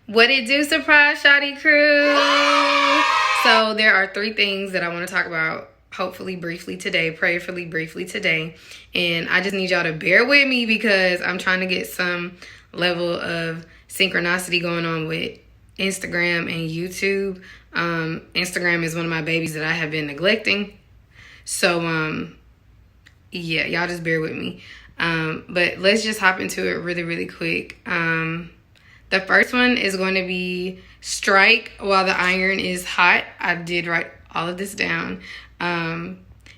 What it do, surprise Shawty crew? So there are 3 things that I want to talk about, hopefully briefly today, prayerfully briefly today. And I just need y'all to bear with me because I'm trying to get some level of synchronicity going on with Instagram and YouTube. Instagram is one of my babies that I have been neglecting. So, yeah, y'all just bear with me. But let's just hop into it really, really quick. The first one is going to be strike while the iron is hot. I did write all of this down.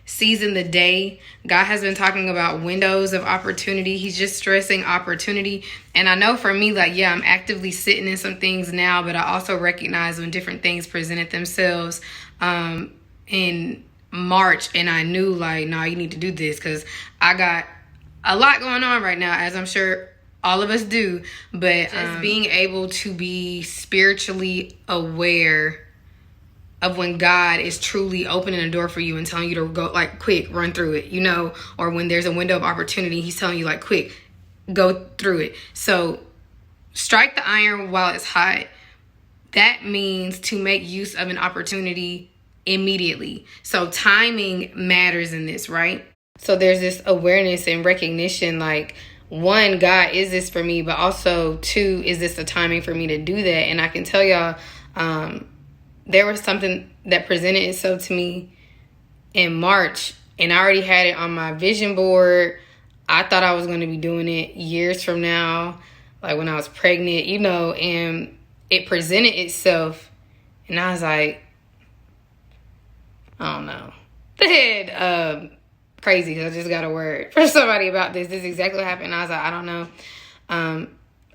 Season the day. God has been talking about windows of opportunity. He's just stressing opportunity. And I know for me, like, yeah, I'm actively sitting in some things now, but I also recognize when different things presented themselves in March, and I knew, like, no, you need to do this because I got a lot going on right now, as I'm sure all of us do. But just being able to be spiritually aware of when God is truly opening a door for you and telling you to go, like, quick, run through it, you know, or when there's a window of opportunity, he's telling you, like, quick, go through it. So strike the iron while it's hot. That means to make use of an opportunity immediately. So timing matters in this, right? So there's this awareness and recognition, like, 1, God, is this for me? But also 2, is this the timing for me to do that? And I can tell y'all, there was something that presented itself to me in March, and I already had it on my vision board. I thought I was going to be doing it years from now, like when I was pregnant, you know, and it presented itself, and I was like, I don't know. Crazy, because I just got a word from somebody about this. This is exactly what happened. I was like, I don't know.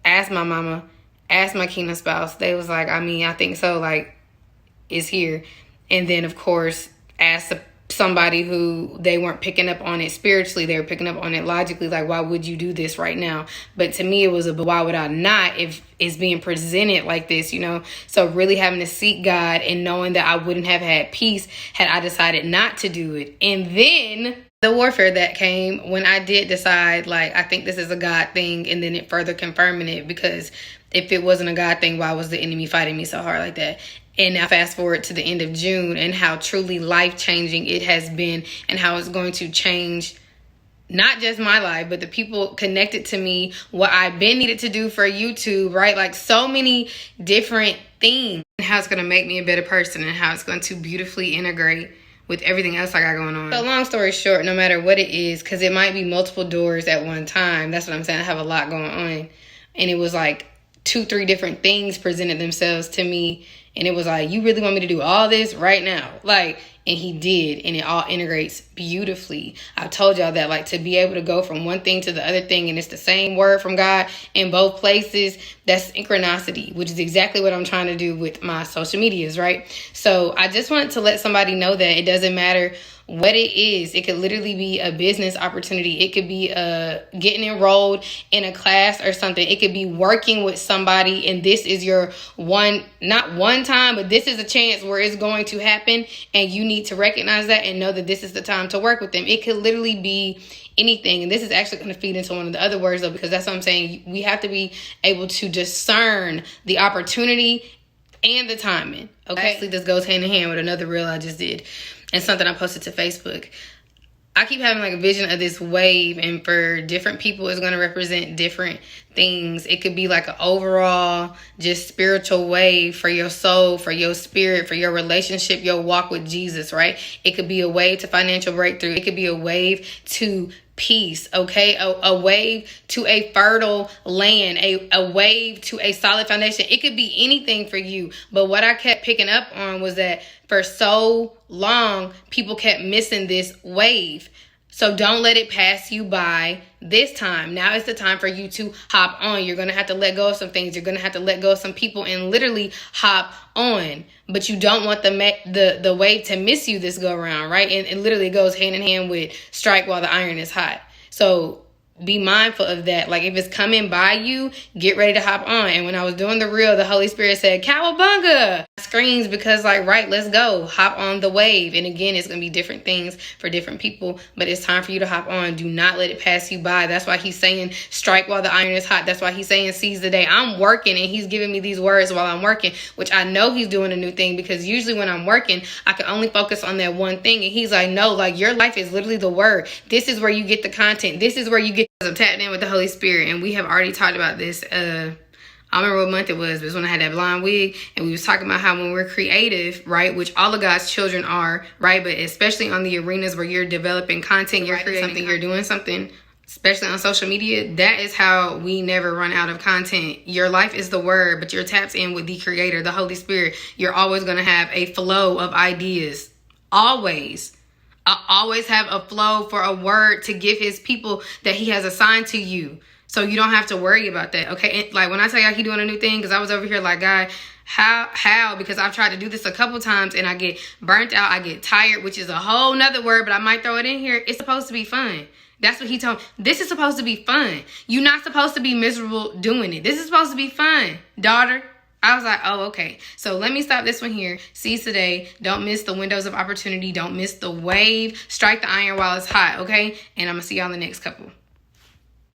Asked my mama, asked my kingdom spouse. They was like, I mean, I think so, like, is here. And then, of course, asked somebody who they weren't picking up on it spiritually. They were picking up on it logically, like, why would you do this right now? But to me, it was but why would I not if it's being presented like this, you know? So really having to seek God and knowing that I wouldn't have had peace had I decided not to do it. And then the warfare that came when I did decide, like, I think this is a God thing, and then it further confirming it, because if it wasn't a God thing, why was the enemy fighting me so hard like that? And now fast forward to the end of June and how truly life-changing it has been, and how it's going to change not just my life, but the people connected to me, what I've been needed to do for YouTube, right? Like, so many different things, and how it's going to make me a better person, and how it's going to beautifully integrate with everything else I got going on. So long story short, no matter what it is, because it might be multiple doors at one time. That's what I'm saying. I have a lot going on. And it was like 2-3 different things presented themselves to me. And it was like, you really want me to do all this right now? Like, and he did, and it all integrates beautifully. I told y'all that, like, to be able to go from one thing to the other thing, and it's the same word from God in both places, that's synchronicity, which is exactly what I'm trying to do with my social medias, right? So I just wanted to let somebody know that it doesn't matter what it is. It could literally be a business opportunity. It could be getting enrolled in a class or something. It could be working with somebody, and this is your not one time, but this is a chance where it's going to happen, and you need to recognize that and know that this is the time to work with them. It could literally be anything. And this is actually going to feed into one of the other words, though, because that's what I'm saying. We have to be able to discern the opportunity and the timing. Okay. Actually, this goes hand in hand with another reel I just did, and something I posted to Facebook. I keep having, like, a vision of this wave, and for different people, it's going to represent different things. It could be like an overall just spiritual wave for your soul, for your spirit, for your relationship, your walk with Jesus, right? It could be a wave to financial breakthrough. It could be a wave to peace, okay? A wave to a fertile land, a wave to a solid foundation. It could be anything for you. But what I kept picking up on was that for so long, people kept missing this wave. So don't let it pass you by this time. Now is the time for you to hop on. You're going to have to let go of some things. You're going to have to let go of some people and literally hop on. But you don't want the wave to miss you this go around, right? And it literally goes hand in hand with strike while the iron is hot. So be mindful of that. Like, if it's coming by you, get ready to hop on. And when I was doing the reel, the Holy Spirit said, cowabunga, screams, because like, right, let's go, hop on the wave. And again, it's gonna be different things for different people, but it's time for you to hop on. Do not let it pass you by. That's why he's saying strike while the iron is hot. That's why he's saying seize the day. I'm working and he's giving me these words while I'm working, which I know he's doing a new thing, because usually when I'm working, I can only focus on that one thing. And he's like, no, like, your life is literally the word. This is where you get the content. This is where you get. I'm tapped in with the Holy Spirit, and we have already talked about this. I don't remember what month it was, but it was when I had that blonde wig, and we was talking about how when we're creative, right, which all of God's children are, right, but especially on the arenas where you're developing content, you're creating something, you're doing something, especially on social media, that is how we never run out of content. Your life is the word, but you're tapped in with the Creator, the Holy Spirit. You're always going to have a flow of ideas. Always. I always have a flow for a word to give his people that he has assigned to you. So you don't have to worry about that, okay? And like, when I tell y'all he doing a new thing, because I was over here like, God, how? Because I've tried to do this a couple times and I get burnt out. I get tired, which is a whole nother word, but I might throw it in here. It's supposed to be fun. That's what he told me. This is supposed to be fun. You're not supposed to be miserable doing it. This is supposed to be fun, daughter. I was like, oh, okay. So let me stop this one here. Seize today. Don't miss the windows of opportunity. Don't miss the wave. Strike the iron while it's hot, okay? And I'm going to see y'all in the next couple.